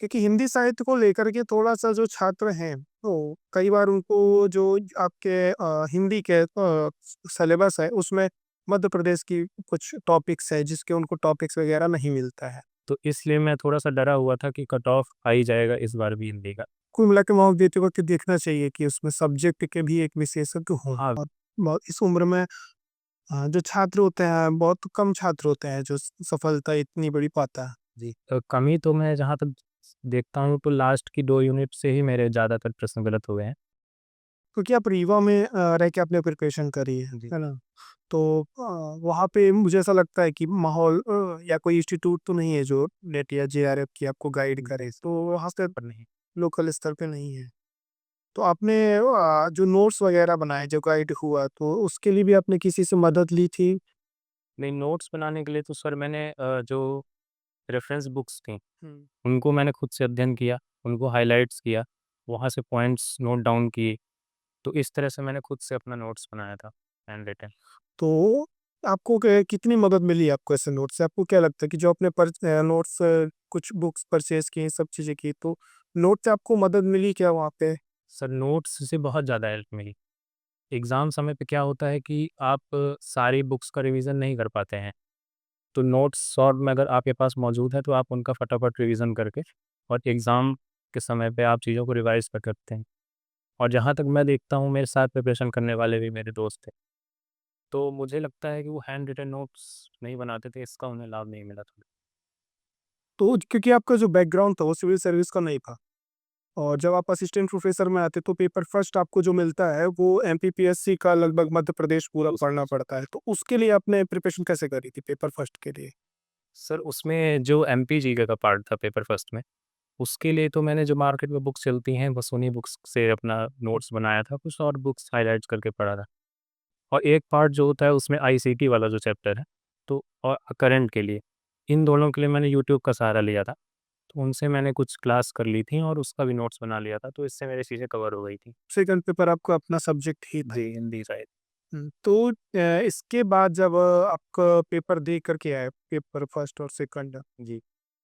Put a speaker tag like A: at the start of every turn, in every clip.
A: क्योंकि हिंदी साहित्य को लेकर के थोड़ा-सा जो छात्र हैं, तो कई बार उनको जो आपके हिंदी के सिलेबस है, उसमें मध्य प्रदेश की कुछ टॉपिक्स है, जिसके उनको टॉपिक्स वगैरह नहीं मिलता है।
B: तो इसलिए मैं थोड़ा-सा डरा हुआ था कि कट ऑफ आ ही जाएगा इस बार भी हिंदी का।
A: कुल मिला के मॉक देते वक़्त देखना चाहिए कि उसमें सब्जेक्ट के भी एक विशेषज्ञ हों
B: हाँ,
A: और इस उम्र में जो छात्र होते हैं, बहुत कम छात्र होते हैं जो सफलता इतनी बड़ी पाता है। जी।
B: कमी तो मैं जहाँ तक देखता हूँ तो लास्ट की 2 यूनिट से ही मेरे ज़्यादातर प्रश्न गलत हुए हैं।
A: क्योंकि आप रीवा में रह के आपने प्रिपरेशन करी
B: जी।
A: है ना? तो वहाँ पे मुझे ऐसा लगता है कि माहौल या कोई इंस्टीट्यूट तो नहीं है जो नेट या जेआरएफ की आपको गाइड करे, तो वहाँ से
B: पर नहीं।
A: लोकल स्तर पे नहीं है। तो आपने जो नोट्स वगैरह बनाए, जो गाइड हुआ, तो उसके लिए भी आपने किसी से मदद ली थी?
B: नहीं, नोट्स बनाने के लिए तो सर मैंने जो रेफ़रेंस बुक्स थी,
A: हुँ।
B: उनको मैंने खुद से अध्ययन किया, उनको हाइलाइट्स किया, वहाँ से पॉइंट्स नोट डाउन किए। तो इस तरह से मैंने खुद से अपना नोट्स बनाया था, हैंड रिटन।
A: तो आपको कितनी मदद मिली आपको ऐसे नोट से? आपको क्या लगता है कि जो आपने नोट्स कुछ बुक्स परचेज की, सब चीज़ें की, तो नोट से आपको मदद मिली क्या वहाँ पे?
B: सर नोट्स से बहुत ज़्यादा हेल्प मिली। एग्ज़ाम समय पे क्या होता है कि आप सारी बुक्स का रिवीज़न नहीं कर पाते हैं। तो नोट्स शॉर्ट में अगर आपके पास मौजूद है तो आप उनका फटाफट रिवीज़न करके और एग्ज़ाम के समय पे आप चीज़ों को रिवाइज़ कर सकते हैं। और जहाँ तक मैं देखता हूँ मेरे साथ प्रिपरेशन करने वाले भी मेरे दोस्त थे। तो मुझे लगता है कि वो हैंड रिटन नोट्स नहीं बनाते थे, इसका उन्हें लाभ नहीं मिला था।
A: तो क्योंकि आपका जो बैकग्राउंड था वो सिविल सर्विस का नहीं था और जब आप असिस्टेंट प्रोफेसर में आते तो पेपर फर्स्ट आपको जो मिलता है वो एमपीपीएससी का लगभग मध्य प्रदेश पूरा पढ़ना पड़ता है। तो उसके लिए आपने प्रिपरेशन कैसे करी थी पेपर फर्स्ट के लिए?
B: सर उसमें जो एमपी जीके का पार्ट था पेपर फर्स्ट में, उसके लिए तो मैंने जो मार्केट में बुक्स चलती हैं बस उन्हीं बुक्स से अपना नोट्स बनाया था, कुछ और बुक्स हाइलाइट्स करके पढ़ा था। और एक पार्ट जो होता है उसमें आईसीटी वाला जो चैप्टर है, तो और करंट के लिए, इन दोनों के लिए मैंने यूट्यूब का सहारा लिया था। तो उनसे मैंने कुछ क्लास कर ली थी और उसका भी नोट्स बना लिया था, तो इससे मेरी चीज़ें कवर हो गई थी।
A: सेकंड पेपर आपका अपना सब्जेक्ट ही था।
B: जी, हिंदी साहित्य।
A: तो इसके बाद जब आपका पेपर दे करके आए, पेपर फर्स्ट और सेकंड,
B: जी।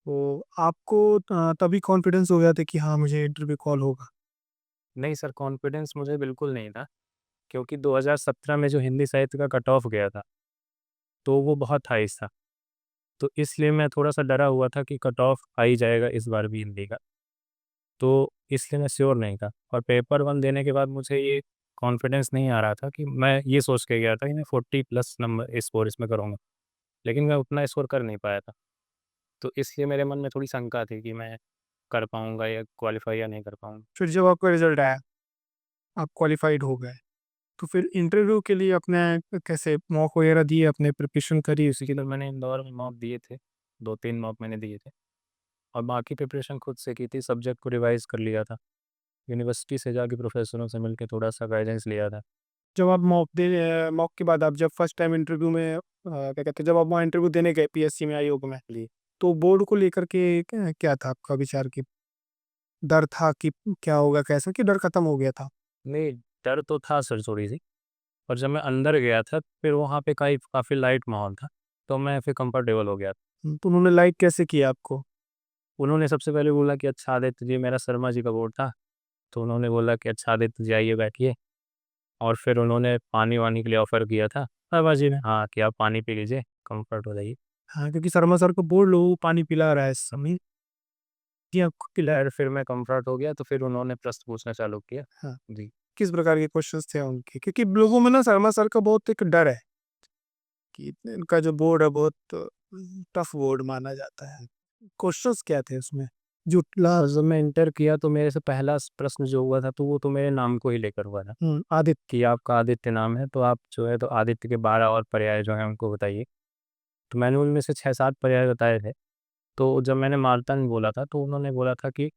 A: तो आपको तभी कॉन्फिडेंस हो गया था कि हाँ, मुझे इंटरव्यू कॉल होगा?
B: नहीं सर, कॉन्फिडेंस मुझे बिल्कुल नहीं था, क्योंकि 2017 में जो हिंदी साहित्य का कट ऑफ गया था, तो वो बहुत हाई था। तो इसलिए मैं थोड़ा-सा डरा हुआ था कि कट ऑफ आ ही जाएगा इस बार भी हिंदी का। तो इसलिए मैं श्योर नहीं था और पेपर 1 देने के बाद मुझे ये कॉन्फिडेंस नहीं आ रहा था कि मैं ये सोच के गया था कि मैं 40 प्लस नंबर स्कोर इसमें करूँगा। लेकिन मैं उतना स्कोर कर नहीं पाया था। तो इसलिए मेरे मन में थोड़ी शंका थी कि मैं कर पाऊँगा या क्वालीफाई या नहीं कर पाऊँगा।
A: फिर जब आपका रिजल्ट आया, आप क्वालिफाइड हो गए, तो फिर इंटरव्यू के लिए आपने कैसे मॉक वगैरह दिए, आपने प्रिपरेशन करी उसी के
B: सर
A: लिए?
B: मैंने इंदौर में मॉक दिए थे, 2-3 मॉक मैंने दिए थे और बाकी प्रिपरेशन खुद से की थी, सब्जेक्ट को रिवाइज़ कर लिया था। यूनिवर्सिटी से जाके प्रोफ़ेसरों से मिलके थोड़ा-सा गाइडेंस लिया था।
A: जब आप मॉक के बाद आप जब फर्स्ट टाइम इंटरव्यू में क्या कहते हैं, जब आप वहाँ इंटरव्यू देने गए पीएससी में, आयोग में,
B: जी।
A: तो बोर्ड को लेकर के क्या क्या था आपका विचार? कि डर था कि क्या होगा, कैसा, कि डर खत्म हो गया था?
B: नहीं, डर तो था सर थोड़ी-सी, और जब मैं अंदर गया था फिर वहाँ पे काफ़ी लाइट माहौल था, तो मैं फिर कंफर्टेबल हो गया।
A: तो उन्होंने लाइक कैसे किया आपको?
B: उन्होंने सबसे पहले बोला कि अच्छा आदित्य जी, मेरा शर्मा जी का बोर्ड था, तो उन्होंने बोला कि अच्छा आदित्य जी आइए बैठिए, और फिर उन्होंने पानी-वानी के लिए ऑफ़र किया था शर्मा जी ने, हाँ, कि आप पानी पी लीजिए, कम्फ़र्ट हो जाइए।
A: हाँ, क्योंकि शर्मा सर को बोल लो, वो पानी पिला रहा है इस समय।
B: जी, आपको पिलाया, फिर मैं कम्फ़र्ट हो गया तो फिर उन्होंने प्रश्न पूछना चालू किया।
A: हाँ,
B: जी।
A: किस प्रकार के क्वेश्चंस थे उनके? क्योंकि लोगों में ना शर्मा सर का बहुत एक डर है कि इनका जो बोर्ड है बहुत टफ बोर्ड माना जाता है। क्वेश्चंस क्या थे उसमें? जो
B: जब मैं इंटर किया तो मेरे से पहला प्रश्न जो हुआ था तो वो तो मेरे नाम को ही लेकर हुआ था,
A: आदित्य।
B: कि आपका आदित्य नाम है, तो आप जो है तो आदित्य के 12 और पर्याय जो हैं उनको बताइए। तो मैंने उनमें से 6-7 पर्याय बताए थे। तो जब मैंने मार्तंड बोला था तो उन्होंने बोला था कि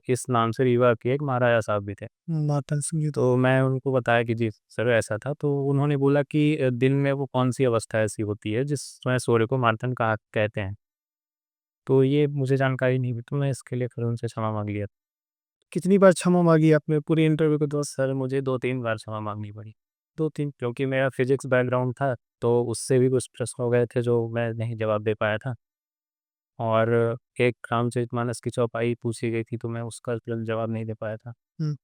B: इस नाम से रीवा के एक महाराजा साहब भी थे।
A: मातन सिंह जी।
B: तो मैं उनको बताया कि जी सर ऐसा था। तो उन्होंने बोला कि दिन में वो कौन-सी अवस्था ऐसी होती है जिसमें सूर्य को मार्तंड कहा कहते हैं। तो ये मुझे जानकारी नहीं थी, तो मैं इसके लिए फिर उनसे क्षमा माँग लिया।
A: कितनी बार क्षमा मांगी आपने पूरे इंटरव्यू के दौरान?
B: सर मुझे 2-3 बार क्षमा माँगनी पड़ी,
A: 2-3।
B: क्योंकि मेरा फ़िज़िक्स बैकग्राउंड था, तो उससे भी कुछ प्रश्न हो गए थे जो मैं नहीं जवाब दे पाया था। और एक रामचरितमानस की चौपाई पूछी गई थी, तो मैं उसका तुरंत जवाब नहीं दे पाया था।
A: हुँ।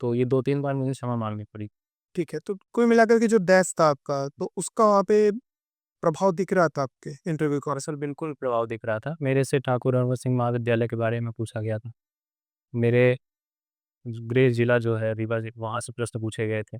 B: तो ये 2-3 बार मुझे क्षमा माँगनी पड़ी।
A: ठीक है, तो कुल मिलाकर के जो डैश था आपका, तो उसका वहाँ पे प्रभाव दिख रहा था आपके इंटरव्यू का?
B: दरअसल बिल्कुल प्रभाव दिख रहा था। मेरे से ठाकुर अमर सिंह महाविद्यालय के बारे में पूछा गया था। मेरे गृह जिला जो है रीवा वहाँ से प्रश्न पूछे गए थे।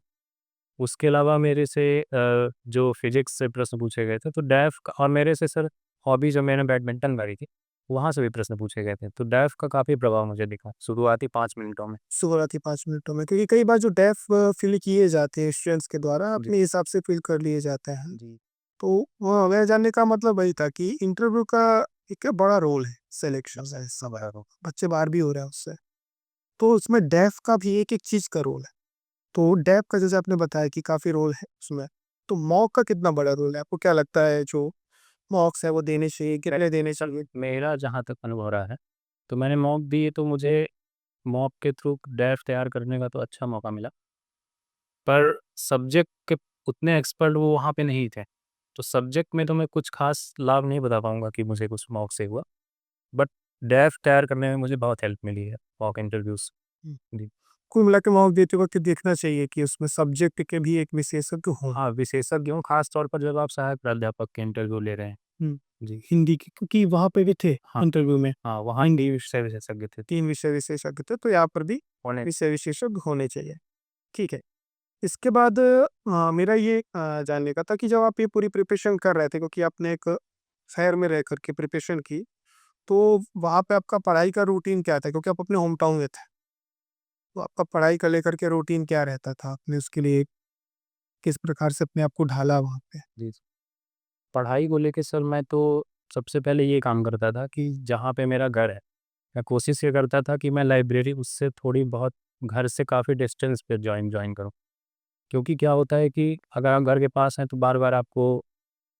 B: उसके अलावा मेरे से जो फिज़िक्स से प्रश्न पूछे गए थे, तो डैफ का और मेरे से सर हॉबी जो मैंने बैडमिंटन करी थी, वहाँ से भी प्रश्न पूछे गए थे। तो डैफ का काफ़ी प्रभाव मुझे दिखा, शुरुआती 5 मिनटों में।
A: शुरुआती 5 मिनटों में, क्योंकि कई बार जो डैफ फ़िल किए जाते हैं स्टूडेंट्स के द्वारा
B: जी।
A: अपने हिसाब से फ़िल कर लिए जाते हैं।
B: जी।
A: तो मेरा जानने का मतलब वही था कि इंटरव्यू का एक बड़ा रोल है सिलेक्शन का हिस्सा
B: बड़ा रोल।
A: बच्चे बाहर भी हो रहे हैं उससे। तो उसमें डेफ का भी एक-एक चीज़ का रोल है। तो डेफ का जैसे आपने बताया कि काफ़ी रोल है उसमें, तो मॉक का कितना बड़ा रोल है? आपको क्या लगता है जो मॉक्स है वो देने चाहिए, कितने देने चाहिए?
B: मेरा जहाँ तक अनुभव रहा है, तो मैंने मॉक दिए, तो मुझे मॉक के थ्रू डैफ तैयार करने का तो अच्छा मौका मिला। पर सब्जेक्ट के उतने एक्सपर्ट वो वहाँ पे नहीं थे। तो सब्जेक्ट में तो मैं कुछ ख़ास लाभ नहीं बता पाऊँगा कि मुझे कुछ मॉक से हुआ। बट डैफ तैयार करने में मुझे बहुत हेल्प मिली है मॉक इंटरव्यूज़।
A: हुँ।
B: जी।
A: कुल मिला के मॉक देते वक़्त देखना चाहिए कि उसमें सब्जेक्ट के भी एक विशेषज्ञ हों।
B: हाँ, विशेषज्ञ हों, ख़ास तौर पर जब आप सहायक प्राध्यापक के इंटरव्यू ले रहे हैं।
A: हुँ।
B: जी।
A: हिंदी की, क्योंकि वहाँ पे भी थे
B: हाँ,
A: इंटरव्यू में
B: हाँ, वहाँ
A: हिंदी,
B: हिंदी विषय विशेषज्ञ थे।
A: 3 विषय विशेषज्ञ थे, तो यहाँ पर भी
B: होने
A: विषय विशेषज्ञ होने चाहिए। ठीक है। इसके बाद मेरा ये जानने का था कि जब आप ये पूरी प्रिपरेशन कर रहे थे, क्योंकि आपने एक शहर में रह कर के प्रिपरेशन की, तो वहाँ पे आपका पढ़ाई का रूटीन क्या था? क्योंकि आप अपने होम टाउन में थे, तो आपका पढ़ाई को लेकर के रूटीन क्या रहता था? आपने उसके लिए किस प्रकार से अपने आप को ढाला वहाँ पे?
B: जी। पढ़ाई को लेके सर मैं तो सबसे पहले ये काम करता था कि जहाँ पे मेरा घर है, मैं कोशिश ये करता था कि मैं लाइब्रेरी उससे थोड़ी बहुत घर से काफ़ी डिस्टेंस पे जॉइन जॉइन करूँ। क्योंकि क्या होता है कि अगर आप घर के पास हैं तो बार-बार आपको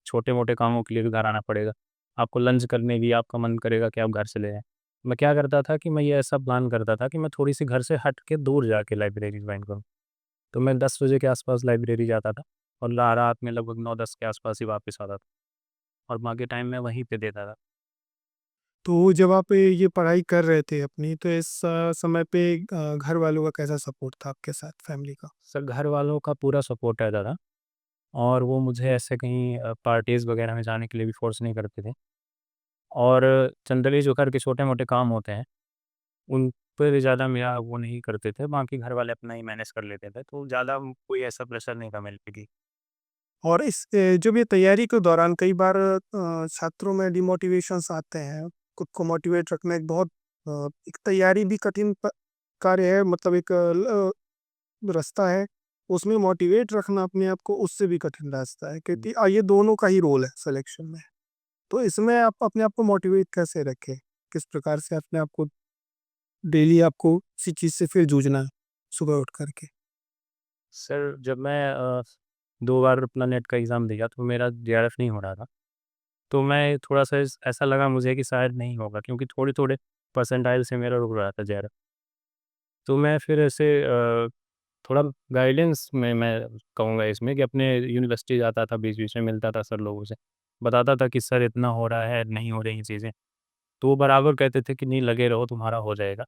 B: छोटे-मोटे कामों के लिए भी घर आना पड़ेगा। आपको लंच करने भी आपका मन करेगा कि आप घर से ले आएँ। मैं क्या करता था कि मैं ये ऐसा प्लान करता था कि मैं थोड़ी-सी घर से हट के दूर जाके लाइब्रेरी जॉइन करूँ। तो मैं 10 बजे के आस-पास लाइब्रेरी जाता था और रात में लगभग 9-10 के आस-पास ही वापस आता था और बाकी टाइम मैं वहीं पे देता था।
A: तो जब आप ये पढ़ाई कर रहे थे अपनी, तो इस समय पे घर वालों का कैसा सपोर्ट था आपके साथ, फैमिली का?
B: सर घर वालों का पूरा सपोर्ट रहता था और वो मुझे ऐसे कहीं पार्टीज़ वगैरह में जाने के लिए भी फ़ोर्स नहीं करते थे और जनरली जो घर के छोटे-मोटे काम होते हैं, उन पे ज़्यादा मेरा वो नहीं करते थे, बाकी घर वाले अपना ही मैनेज कर लेते थे, तो ज़्यादा कोई ऐसा प्रेशर नहीं था मेरे पे कि
A: और इस जब ये तैयारी के दौरान कई बार छात्रों में डिमोटिवेशंस आते हैं, खुद को मोटिवेट रखना एक बहुत एक तैयारी भी कठिन कार्य है, मतलब एक रास्ता है, उसमें मोटिवेट रखना अपने आप को उससे भी कठिन रास्ता है, क्योंकि ये दोनों का ही रोल है सिलेक्शन में। तो इसमें आप अपने आप को मोटिवेट कैसे रखें? किस प्रकार से अपने आप को डेली आपको किसी चीज़ से फिर जूझना है, सुबह उठ कर के?
B: सर जब मैं 2 बार अपना नेट का एग्ज़ाम दिया तो मेरा जेआरएफ नहीं हो रहा था। तो मैं थोड़ा-सा ऐसा लगा मुझे कि शायद नहीं होगा क्योंकि थोड़े-थोड़े परसेंटाइल से मेरा रुक रहा था जेआरएफ। तो मैं फिर ऐसे थोड़ा गाइडेंस में मैं कहूँगा इसमें कि अपने यूनिवर्सिटी जाता था, बीच-बीच में मिलता था सर लोगों से। बताता था कि सर इतना हो रहा है, नहीं हो रही चीज़ें। तो वो बराबर कहते थे कि नहीं लगे रहो तुम्हारा हो जाएगा।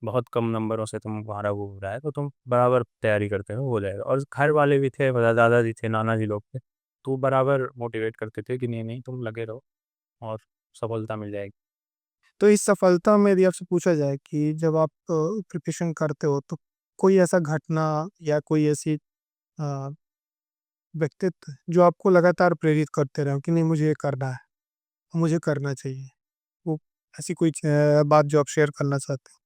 B: बहुत कम नंबरों से तुम्हारा वो हो रहा है तो तुम बराबर तैयारी करते रहो हो जाएगा। और घर वाले भी थे, दादाजी थे, नाना जी लोग थे। तो वो बराबर मोटिवेट करते थे कि नहीं-नहीं तुम लगे रहो और सफलता मिल जाएगी।
A: तो इस सफलता में यदि आपसे पूछा जाए कि जब आप प्रिपरेशन करते हो, तो कोई ऐसा घटना या कोई ऐसी अ, व्यक्तित्व जो आपको लगातार प्रेरित करते रहे हो कि नहीं मुझे ये करना है, मुझे करना चाहिए? वो ऐसी कोई बात जो आप शेयर करना चाहते हो?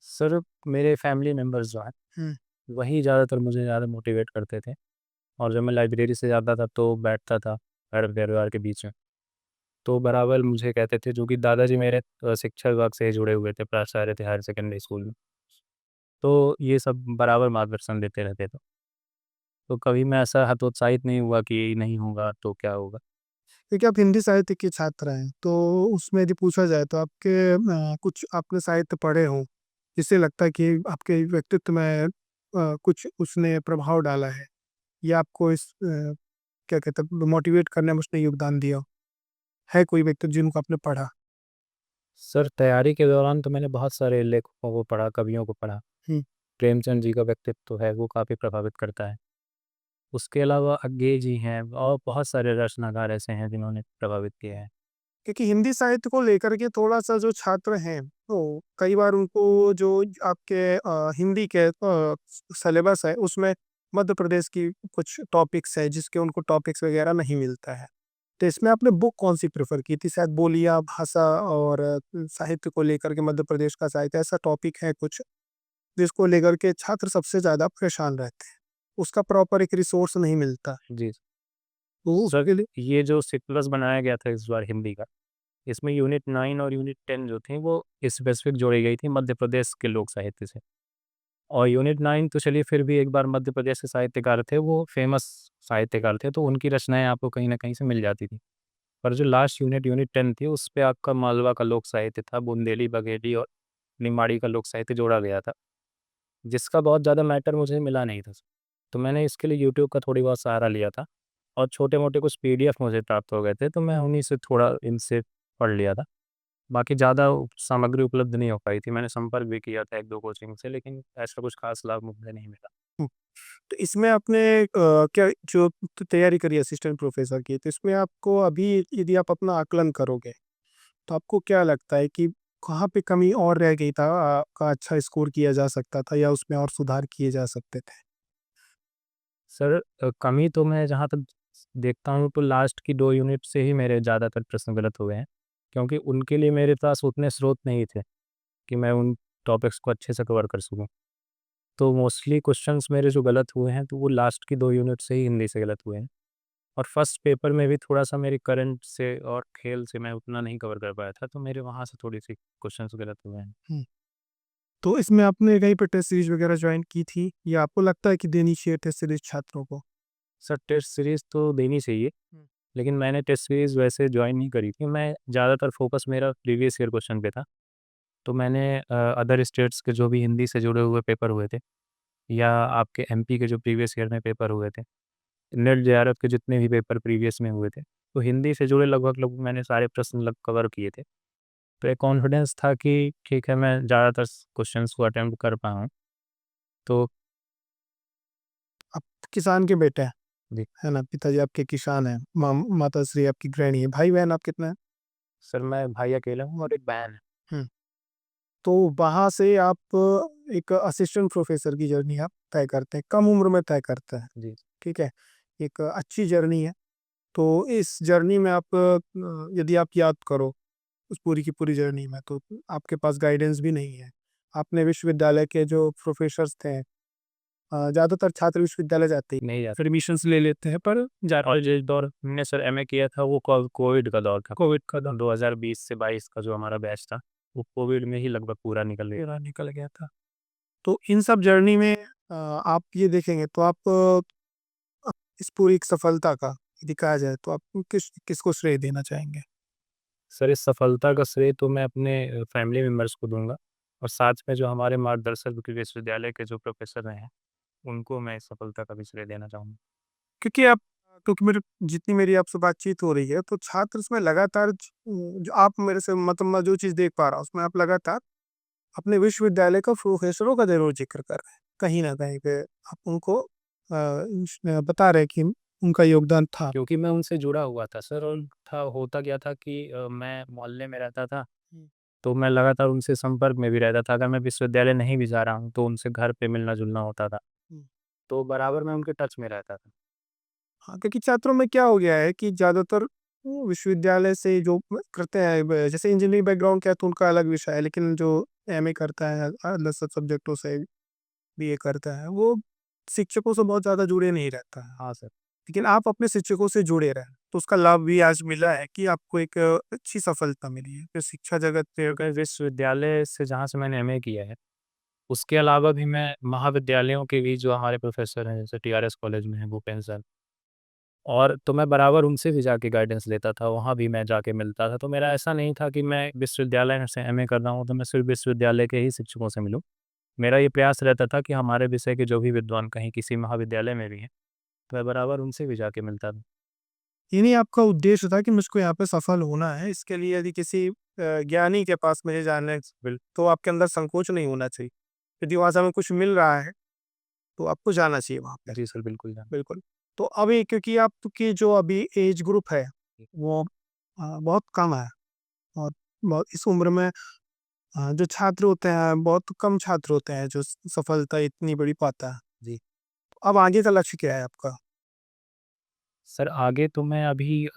B: सर मेरे फैमिली मेंबर्स जो हैं,
A: हुँ।
B: वही ज़्यादातर मुझे ज़्यादा मोटिवेट करते थे। और जब मैं लाइब्रेरी से जाता था तो बैठता था घर परिवार के बीच में। तो बराबर मुझे कहते थे जो कि दादाजी मेरे शिक्षा विभाग से ही जुड़े हुए थे, प्राचार्य थे हायर सेकेंडरी स्कूल में। तो ये सब बराबर मार्गदर्शन देते रहते थे। तो कभी मैं ऐसा हतोत्साहित नहीं हुआ कि नहीं होगा तो क्या होगा?
A: क्योंकि आप हिंदी साहित्य के छात्र हैं, तो उसमें यदि पूछा जाए तो आपके कुछ आपने साहित्य पढ़े हों, जिससे लगता है कि आपके व्यक्तित्व में कुछ उसने प्रभाव डाला है या आपको इस क्या कहते हैं मोटिवेट करने में उसने योगदान दिया हो? है कोई व्यक्ति जिनको आपने पढ़ा?
B: सर तैयारी के दौरान तो मैंने बहुत सारे लेखकों को पढ़ा, कवियों को पढ़ा।
A: हुँ।
B: प्रेमचंद जी का व्यक्तित्व है वो काफ़ी प्रभावित करता है। उसके अलावा अज्ञे जी हैं और बहुत सारे रचनाकार ऐसे हैं जिन्होंने प्रभावित किया है।
A: क्योंकि हिंदी साहित्य को लेकर के थोड़ा-सा जो छात्र हैं, तो कई बार उनको जो आपके हिंदी के सिलेबस है, उसमें मध्य प्रदेश की कुछ टॉपिक्स है, जिसके उनको टॉपिक्स वगैरह नहीं मिलता है। तो इसमें आपने बुक कौन-सी प्रेफ़र की थी? शायद बोलियाँ, भाषा और साहित्य को लेकर के मध्य प्रदेश का साहित्य, ऐसा टॉपिक है कुछ, जिसको लेकर के छात्र सबसे ज़्यादा परेशान रहते हैं। उसका प्रॉपर एक रिसोर्स नहीं मिलता।
B: जी।
A: तो
B: सर
A: उसके लिए
B: ये जो सिलेबस बनाया गया था इस बार हिंदी का, इसमें यूनिट 9 और यूनिट 10 जो थी वो स्पेसिफिक जोड़ी गई थी मध्य प्रदेश के लोक साहित्य से। और यूनिट 9 तो चलिए फिर भी एक बार मध्य प्रदेश के साहित्यकार थे, वो फेमस साहित्यकार थे, तो उनकी रचनाएँ आपको कहीं न कहीं से मिल जाती थी। पर जो लास्ट यूनिट, यूनिट 10 थी, उस पे आपका मालवा का लोक साहित्य था, बुंदेली, बघेली और निमाड़ी का लोक साहित्य जोड़ा गया था, जिसका बहुत ज़्यादा मैटर मुझे मिला नहीं था। तो मैंने इसके लिए यूट्यूब का थोड़ी बहुत सहारा लिया था और छोटे-मोटे कुछ पीडीएफ मुझे प्राप्त हो गए थे, तो मैं उन्हीं से थोड़ा इनसे पढ़ लिया था। बाकी ज़्यादा सामग्री उपलब्ध नहीं हो पाई थी। मैंने संपर्क भी किया था 1-2 कोचिंग से, लेकिन ऐसा कुछ ख़ास लाभ मुझे नहीं मिला।
A: हुँ। तो इसमें आपने क्या जो तैयारी करी असिस्टेंट प्रोफ़ेसर की, तो इसमें आपको अभी यदि आप अपना आकलन करोगे, तो आपको क्या लगता है कि कहाँ पे कमी और रह गई था का अच्छा स्कोर किया जा सकता था या उसमें और सुधार किए जा सकते थे?
B: सर कमी तो मैं जहाँ तक देखता हूँ तो लास्ट की 2 यूनिट से ही मेरे ज़्यादातर प्रश्न गलत हुए हैं, क्योंकि उनके लिए मेरे पास उतने स्रोत नहीं थे कि मैं उन टॉपिक्स को अच्छे से कवर कर सकूँ। तो मोस्टली क्वेश्चंस मेरे जो गलत हुए हैं, तो वो लास्ट की 2 यूनिट से ही हिंदी से गलत हुए हैं। और फर्स्ट पेपर में भी थोड़ा-सा मेरी करंट से और खेल से मैं उतना नहीं कवर कर पाया था, तो मेरे वहाँ से थोड़ी-सी क्वेश्चंस गलत हुए हैं।
A: हुँ। तो इसमें आपने कहीं पे टेस्ट सीरीज़ वगैरह जॉइन की थी या आपको लगता है कि देनी चाहिए टेस्ट सीरीज़ छात्रों को?
B: सर टेस्ट सीरीज़ तो देनी चाहिए,
A: हुँ।
B: लेकिन मैंने टेस्ट सीरीज़ वैसे जॉइन नहीं करी थी। मैं ज़्यादातर फ़ोकस मेरा प्रीवियस ईयर क्वेश्चन पे था। तो मैंने अदर स्टेट्स के जो भी हिंदी से जुड़े हुए पेपर हुए थे या आपके एमपी के जो प्रीवियस ईयर में पेपर हुए थे, नेट जेआरएफ के जितने भी पेपर प्रीवियस में हुए थे, तो हिंदी से जुड़े लगभग मैंने सारे प्रश्न कवर किए थे। तो एक कॉन्फिडेंस था कि ठीक है, मैं ज़्यादातर क्वेश्चंस को अटेम्प्ट कर पाऊँ। तो
A: आप किसान के बेटे हैं,
B: जी,
A: है ना? पिताजी आपके किसान हैं, माताश्री आपकी गृहिणी है, भाई-बहन आप कितने हैं?
B: सर मैं भाई अकेला हूँ और एक बहन है।
A: हुँ। तो वहाँ से आप एक असिस्टेंट प्रोफ़ेसर की जर्नी आप तय करते हैं, कम उम्र में तय करते हैं,
B: जी,
A: ठीक है? एक अच्छी जर्नी है। तो इस जर्नी में आप यदि आप याद करो, उस पूरी की पूरी जर्नी में, तो आपके पास गाइडेंस भी नहीं है। आपने विश्वविद्यालय के जो प्रोफ़ेसर्स थे ज़्यादातर छात्र विश्वविद्यालय जाते ही
B: नहीं जाता।
A: एडमिशन्स ले लेते हैं पर जा
B: और जिस दौर हमने सर एमए किया था वो कोविड का दौर था।
A: कोविड का दौर
B: 2020 से 22 का जो हमारा बैच था, वो कोविड में ही लगभग पूरा निकल गया।
A: पूरा निकल गया था। तो इन सब जर्नी में आप ये देखेंगे तो आप इस पूरी एक सफलता का यदि कहा जाए तो आप किसको श्रेय देना चाहेंगे?
B: सर इस सफलता का श्रेय तो मैं अपने फैमिली मेंबर्स को दूँगा और साथ में जो हमारे मार्गदर्शक विश्वविद्यालय के जो प्रोफ़ेसर रहे हैं, उनको मैं इस सफलता का भी श्रेय देना चाहूँगा।
A: क्योंकि आप क्योंकि मेरी जितनी मेरी आपसे बातचीत हो रही है तो छात्र उसमें लगातार जो आप मेरे से मतलब मैं जो चीज़ देख पा रहा हूँ उसमें आप लगातार अपने विश्वविद्यालय का प्रोफेसरों का ज़रूर ज़िक्र कर रहे हैं। कहीं न कहीं पे आप उनको बता रहे हैं कि उनका योगदान था।
B: क्योंकि मैं उनसे जुड़ा हुआ था सर और था होता क्या था कि मैं मोहल्ले में रहता था,
A: हुँ,
B: तो मैं लगातार उनसे संपर्क में भी रहता था। अगर मैं विश्वविद्यालय नहीं भी जा रहा हूँ, तो उनसे घर पे मिलना-जुलना होता था।
A: हुँ।
B: तो बराबर मैं उनके टच में रहता था।
A: हाँ, क्योंकि छात्रों में क्या हो गया है कि ज़्यादातर वो विश्वविद्यालय से जो करते हैं जैसे इंजीनियरिंग बैकग्राउंड का है तो उनका अलग विषय है, लेकिन जो एमए करता है अलग सब सब्जेक्टों से बीए करता है, वो शिक्षकों से बहुत ज़्यादा जुड़े नहीं रहता है।
B: हाँ सर।
A: लेकिन आप अपने शिक्षकों से जुड़े रहें, तो उसका लाभ भी आज मिला है कि आपको एक अच्छी सफलता मिली है। फिर शिक्षा जगत पे
B: क्योंकि विश्वविद्यालय से जहाँ से मैंने एमए किया है, उसके अलावा भी मैं महाविद्यालयों के भी जो हमारे प्रोफ़ेसर हैं, जैसे टीआरएस कॉलेज में है भूपेन सर, और तो मैं बराबर उनसे भी जाके गाइडेंस लेता था, वहाँ भी मैं जाके मिलता था। तो मेरा ऐसा नहीं था कि मैं विश्वविद्यालय से एमए कर रहा हूँ, तो मैं सिर्फ़ विश्वविद्यालय के ही शिक्षकों से मिलूँ। मेरा ये प्रयास रहता था कि हमारे विषय के जो भी विद्वान कहीं किसी महाविद्यालय में भी हैं, तो मैं बराबर उनसे भी जाके मिलता था।
A: इन्हीं आपका उद्देश्य था कि मुझको यहाँ पे सफल होना है। इसके लिए यदि किसी ज्ञानी के पास मुझे जाना है तो आपके अंदर संकोच नहीं होना चाहिए। यदि वहाँ से हमें कुछ मिल रहा है तो आपको जाना चाहिए वहाँ पे।
B: जी सर, बिल्कुल जाना।
A: बिल्कुल। तो अभी क्योंकि आपकी जो अभी एज ग्रुप है वो बहुत कम है और बहुत इस उम्र में जो छात्र होते हैं बहुत कम छात्र होते हैं जो सफलता इतनी बड़ी पाता है।
B: जी।
A: अब आगे का लक्ष्य क्या है आपका?
B: सर आगे तो मैं अभी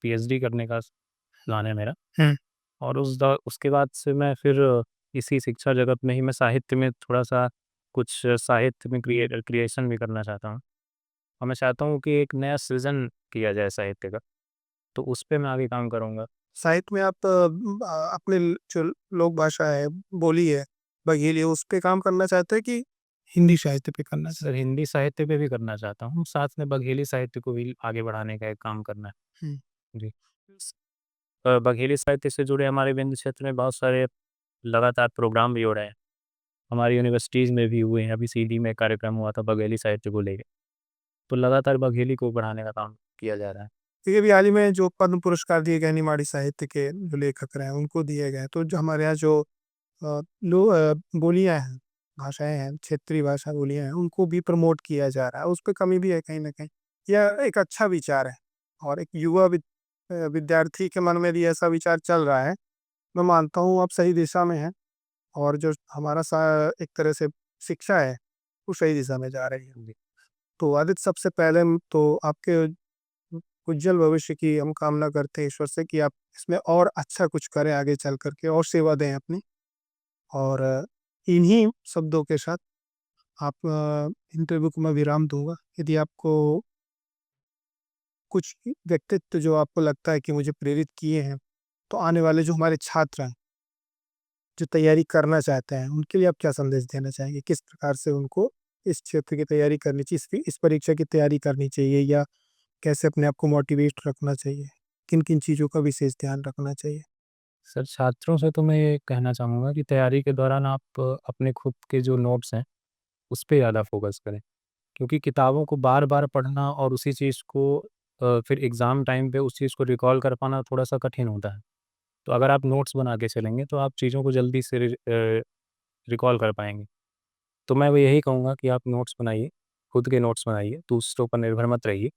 B: पीएचडी करने का प्लान है मेरा।
A: हुँ।
B: और उसके बाद से मैं फिर इसी शिक्षा जगत में ही मैं साहित्य में थोड़ा-सा कुछ साहित्य में क्रिएशन भी करना चाहता हूँ। और मैं चाहता हूँ कि एक नया सृजन किया जाए साहित्य का, तो उस पे मैं आगे काम करूँगा।
A: साहित्य में आप अपने जो लोक भाषा है, बोली है, बघेली है, उस पे काम करना चाहते हैं कि हिंदी साहित्य पे करना
B: सर
A: चाहते
B: हिंदी साहित्य पे भी करना चाहता हूँ, साथ में बघेली साहित्य को भी आगे बढ़ाने का एक काम करना है।
A: हैं? हुँ।
B: जी। बघेली साहित्य से जुड़े हमारे विंध्य क्षेत्र में बहुत सारे लगातार प्रोग्राम भी हो रहे हैं। हमारी यूनिवर्सिटीज़ में भी हुए हैं, अभी सीडी में कार्यक्रम हुआ था बघेली साहित्य को लेके। तो लगातार बघेली को बढ़ाने का काम किया जा रहा है।
A: देखिए, अभी हाल ही में जो पद्म पुरस्कार दिए गए निमाड़ी साहित्य के जो लेखक रहे हैं, उनको दिए गए। तो जो हमारे यहाँ जो बोलियाँ हैं, भाषाएँ हैं, क्षेत्रीय भाषा बोलियाँ हैं, उनको भी प्रमोट किया जा रहा है। उस पे कमी भी है कहीं न कहीं। यह एक अच्छा विचार है और एक युवा विद्यार्थी के मन में भी ऐसा विचार चल रहा है। मैं मानता हूँ आप सही दिशा में हैं और जो हमारा एक तरह से शिक्षा है, वो सही दिशा में जा रही है।
B: जी।
A: तो आदित्य, सबसे पहले तो आपके उज्जवल भविष्य की हम कामना करते हैं ईश्वर से कि आप इसमें और अच्छा कुछ करें आगे चल कर के और सेवा दें अपनी। और इन्हीं शब्दों के साथ आप इंटरव्यू को मैं विराम दूँगा। यदि आपको कुछ व्यक्तित्व जो आपको लगता है कि मुझे प्रेरित किए हैं, तो आने वाले जो हमारे छात्र हैं, जो तैयारी करना चाहते हैं, उनके लिए आप क्या संदेश देना चाहेंगे? किस प्रकार से उनको इस क्षेत्र की तैयारी करनी चाहिए, इस परीक्षा की तैयारी करनी चाहिए या कैसे अपने आप को मोटिवेट रखना चाहिए? किन-किन चीज़ों का विशेष ध्यान रखना चाहिए?
B: सर छात्रों से तो मैं ये कहना चाहूँगा कि तैयारी के दौरान आप अपने खुद के जो नोट्स हैं, उस पे ज़्यादा फ़ोकस करें। क्योंकि किताबों को बार-बार पढ़ना और उसी चीज़ को फिर एग्ज़ाम टाइम पे उस चीज़ को रिकॉल कर पाना थोड़ा-सा कठिन होता है। तो अगर आप नोट्स बना के चलेंगे तो आप चीज़ों को जल्दी से रिकॉल कर पाएँगे। तो मैं वो यही कहूँगा कि आप नोट्स बनाइए, खुद के नोट्स बनाइए, दूसरों पर निर्भर मत रहिए,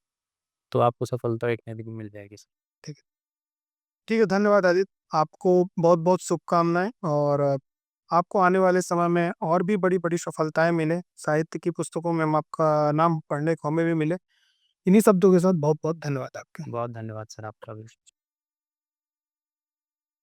B: तो आपको सफलता एक ना एक दिन मिल जाएगी सर।
A: ठीक है। ठीक है, धन्यवाद आदित्य। आपको बहुत-बहुत शुभकामनाएँ और आपको आने वाले समय में और भी बड़ी-बड़ी सफलताएँ मिलें, साहित्य की पुस्तकों में आपका नाम पढ़ने को हमें भी मिले। इन्हीं शब्दों के साथ बहुत-बहुत धन्यवाद आपका।
B: बहुत धन्यवाद सर आपका भी।